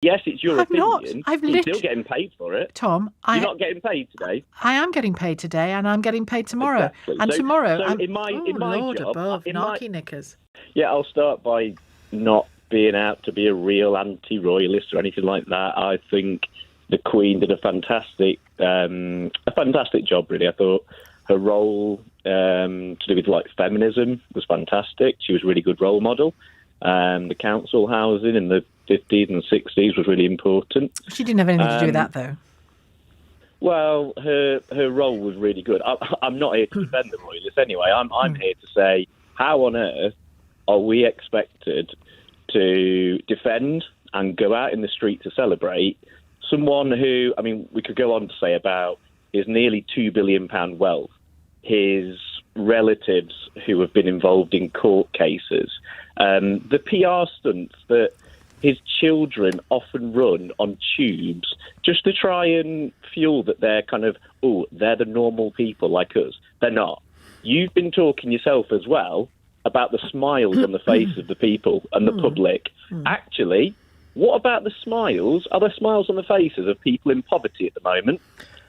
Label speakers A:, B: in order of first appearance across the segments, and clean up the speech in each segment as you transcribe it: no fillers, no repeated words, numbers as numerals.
A: yes, it's your
B: I've not.
A: opinion.
B: I've
A: You're still getting paid for it.
B: Tom,
A: You're not getting paid today.
B: I am getting paid today, and I'm getting paid tomorrow.
A: Exactly.
B: And tomorrow,
A: so in my
B: Lord
A: job,
B: above, narky knickers.
A: Yeah, I'll start by not being out to be a real anti-royalist or anything like that. I think the Queen did a fantastic job, really. I thought her role to do with like feminism was fantastic. She was a really good role model. The council housing in the 50s and 60s was really important.
B: She didn't have anything to do with that, though.
A: Well, her role was really good. I'm not here to defend the royalists anyway. I'm here to say, how on earth are we expected to defend and go out in the street to celebrate someone who, I mean, we could go on to say about his nearly £2 billion wealth, his relatives who have been involved in court cases, the PR stunts that his children often run on tubes just to try and fuel that they're kind of, they're the normal people like us. They're not. You've been talking yourself as well about the smiles on the face of the people and the public. Actually, what about the smiles? Are there smiles on the faces of people in poverty at the moment?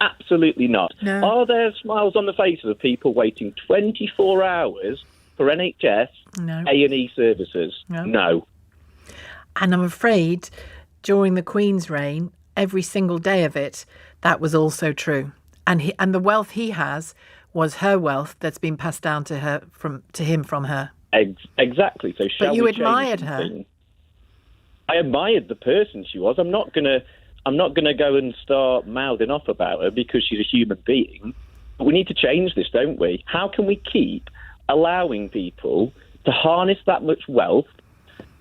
A: Absolutely not.
B: No.
A: Are there smiles on the faces of people waiting 24 hours for NHS A&E services? No.
B: And I'm afraid during the Queen's reign, every single day of it, that was also true. And the wealth he has was her wealth that's been passed down to him from her.
A: Exactly. So
B: but you admired her.
A: I admired the person she was. I'm not gonna go and start mouthing off about her because she's a human being. But we need to change this, don't we? How can we keep allowing people to harness that much wealth,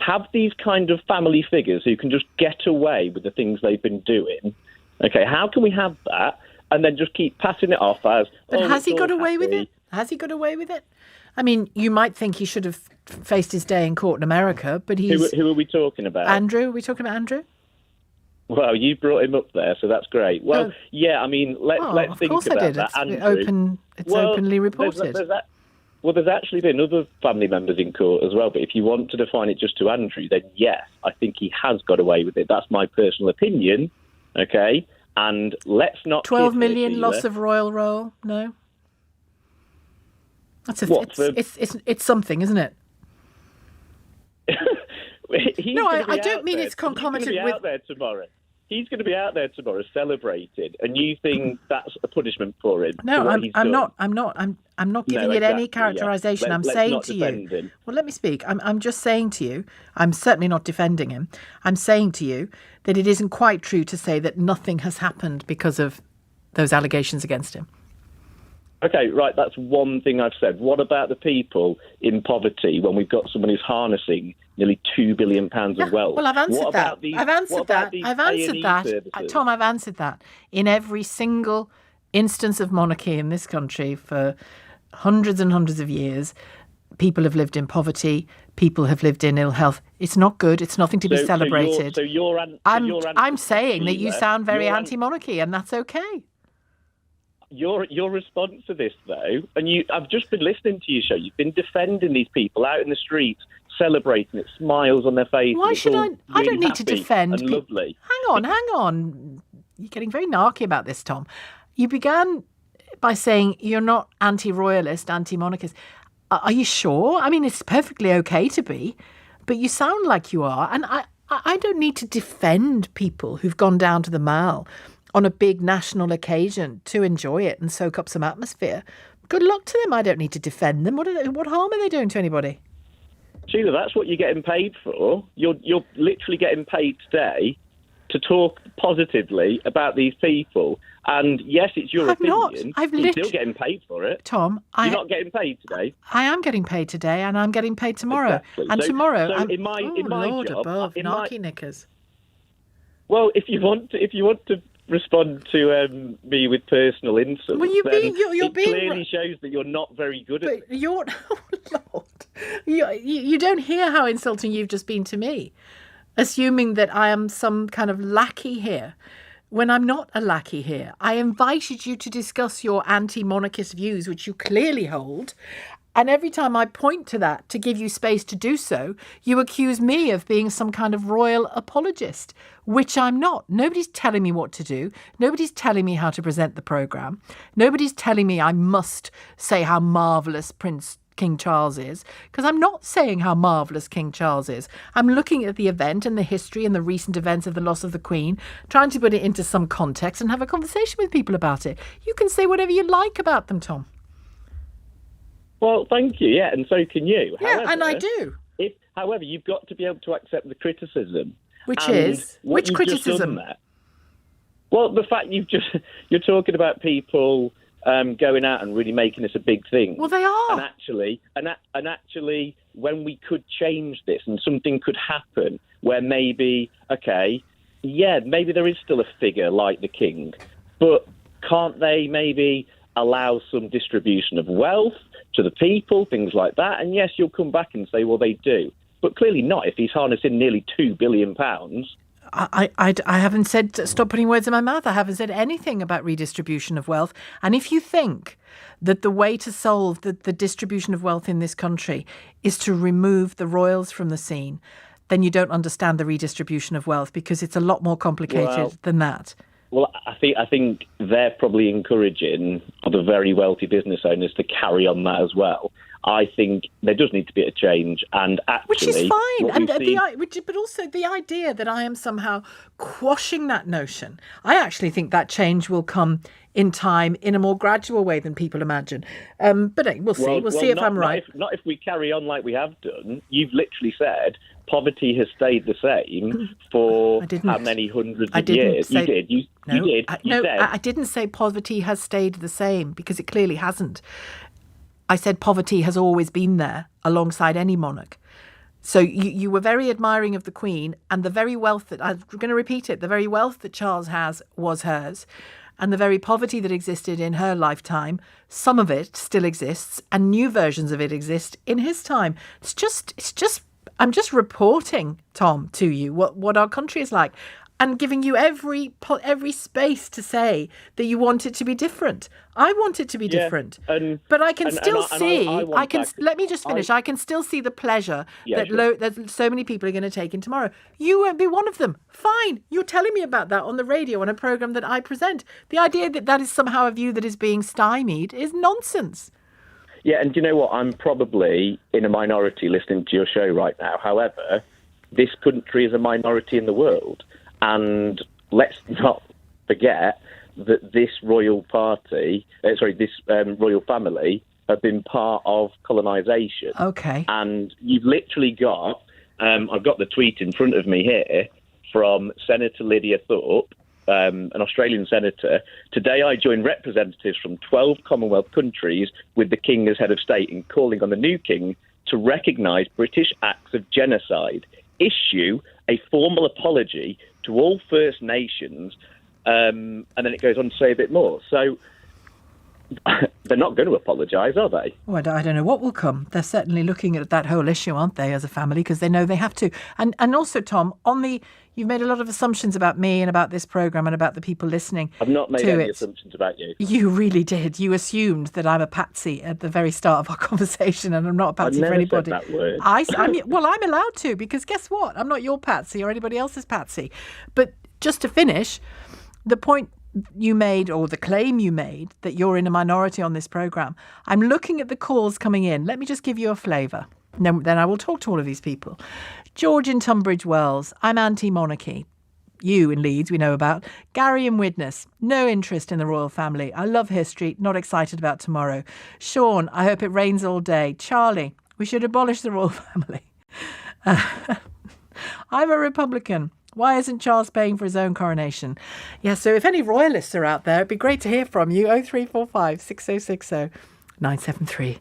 A: have these kind of family figures who can just get away with the things they've been doing? Okay, how can we have that and then just keep passing it off as...
B: But has he got away with it? Has he got away with it? I mean, you might think he should have faced his day in court in America, but he's...
A: Who are we talking about?
B: Andrew? Are we talking about Andrew?
A: Well, you brought him up there, so that's great. Well, yeah, I mean, let's think about that. Andrew.
B: It's openly reported.
A: There's actually been other family members in court as well, but if you want to define it just to Andrew, then yes, I think he has got away with it. That's my personal opinion, okay? And let's not...
B: 12 million loss of royal roll? No? It's something, isn't it? I don't mean it's concomitant with...
A: He's going to be out there tomorrow. He's going to be out there tomorrow celebrated, and you think that's a punishment for him?
B: No, I'm not giving it any characterisation. I'm saying to you... Well, let me speak. I'm just saying to you, I'm certainly not defending him. I'm saying to you that it isn't quite true to say that nothing has happened because of those allegations against him.
A: Okay, right, that's one thing I've said. What about the people in poverty when we've got someone who's harnessing nearly £2 billion of wealth?
B: Well, I've answered that. I've answered that. Tom, I've answered that. In every single instance of monarchy in this country for hundreds and hundreds of years, people have lived in poverty, people have lived in ill health. It's not good. It's nothing to be celebrated. I'm saying that you sound very anti-monarchy, and that's okay.
A: Your response to this, though, and I've just been listening to your show. You've been defending these people out in the streets, celebrating it, smiles on their faces.
B: Why should I?
A: Really
B: I don't need to defend.
A: Lovely.
B: Hang on. You're getting very narky about this, Tom. You began by saying you're not anti-royalist, anti-monarchist. Are you sure? I mean, it's perfectly okay to be, but you sound like you are. And I don't need to defend people who've gone down to the Mall on a big national occasion to enjoy it and soak up some atmosphere. Good luck to them. I don't need to defend them. What harm are they doing to anybody?
A: Sheila, that's what you're getting paid for. You're literally getting paid today to talk positively about these people. And yes, it's your opinion. You're still getting paid for it.
B: Tom,
A: you're not getting paid today.
B: I am getting paid today, and I'm getting paid tomorrow.
A: Exactly.
B: And tomorrow,
A: in my
B: Lord
A: job,
B: above, narky knickers.
A: Well, if you want to respond to me with personal insults,
B: well, it
A: clearly shows that you're not very good at it.
B: You're, oh Lord, you don't hear how insulting you've just been to me, assuming that I am some kind of lackey here, when I'm not a lackey here. I invited you to discuss your anti-monarchist views, which you clearly hold, And every time I point to that to give you space to do so, you accuse me of being some kind of royal apologist, which I'm not. Nobody's telling me what to do. Nobody's telling me how to present the programme. Nobody's telling me I must say how marvellous King Charles is, because I'm not saying how marvellous King Charles is. I'm looking at the event and the history and the recent events of the loss of the Queen, trying to put it into some context and have a conversation with people about it. You can say whatever you like about them, Tom.
A: Well, thank you. Yeah, and so can you.
B: Yeah, however, and I do.
A: However, you've got to be able to accept the criticism.
B: Which is? Which criticism?
A: Well, the fact you're talking about people going out and really making this a big thing.
B: Well, they are.
A: And actually, when we could change this and something could happen where maybe there is still a figure like the king, but can't they maybe allow some distribution of wealth to the people, things like that? And yes, you'll come back and say, well, they do. But clearly not if he's harnessing nearly £2 billion.
B: I haven't said, stop putting words in my mouth. I haven't said anything about redistribution of wealth. And if you think that the way to solve the distribution of wealth in this country is to remove the royals from the scene, then you don't understand the redistribution of wealth, because it's a lot more complicated than that.
A: Well, I think they're probably encouraging other very wealthy business owners to carry on that as well. I think there does need to be a change, and actually,
B: which is fine, but also the idea that I am somehow quashing that notion. I actually think that change will come in time, in a more gradual way than people imagine. But we'll see. We'll see if I'm right.
A: Not if we carry on like we have done. You've literally said poverty has stayed the same for how many hundreds of years? You did. You did.
B: I didn't say poverty has stayed the same, because it clearly hasn't. I said poverty has always been there alongside any monarch. So you were very admiring of the Queen, and the very wealth that, I'm going to repeat it, the very wealth that Charles has was hers, and the very poverty that existed in her lifetime, some of it still exists, and new versions of it exist in his time. I'm just reporting, Tom, to you what our country is like, and giving you every space to say that you want it to be different. I want it to be different, but I can still see. Let me just finish. I can still see the pleasure that so many people are going to take in tomorrow. You won't be one of them. Fine, you're telling me about that on the radio on a program that I present. The idea that is somehow a view that is being stymied is nonsense.
A: Yeah, and do you know what? I'm probably in a minority listening to your show right now. However, this country is a minority in the world. And let's not forget that this royal family have been part of colonisation.
B: Okay.
A: And you've literally got, I've got the tweet in front of me here from Senator Lydia Thorpe, an Australian senator. Today I join representatives from 12 Commonwealth countries with the King as head of state in calling on the new King to recognise British acts of genocide, issue a formal apology to all First Nations, and then it goes on to say a bit more. So they're not going to apologise, are they?
B: Well, I don't know what will come. They're certainly looking at that whole issue, aren't they, as a family, because they know they have to. And also, Tom, you've made a lot of assumptions about me and about this programme and about the people listening.
A: I've not made any assumptions about you.
B: You really did. You assumed that I'm a patsy at the very start of our conversation, and I'm not a patsy for anybody.
A: I've never said that word.
B: I'm allowed to, because guess what? I'm not your patsy or anybody else's patsy. But just to finish, the point you made, or the claim you made, that you're in a minority on this programme, I'm looking at the calls coming in. Let me just give you a flavour. Then I will talk to all of these people. George in Tunbridge Wells, I'm anti-monarchy. You in Leeds, we know about. Gary in Widnes, no interest in the royal family. I love history, not excited about tomorrow. Sean, I hope it rains all day. Charlie, we should abolish the royal family. I'm a Republican. Why isn't Charles paying for his own coronation? Yeah, so if any royalists are out there, it'd be great to hear from you. 0345 6060 973.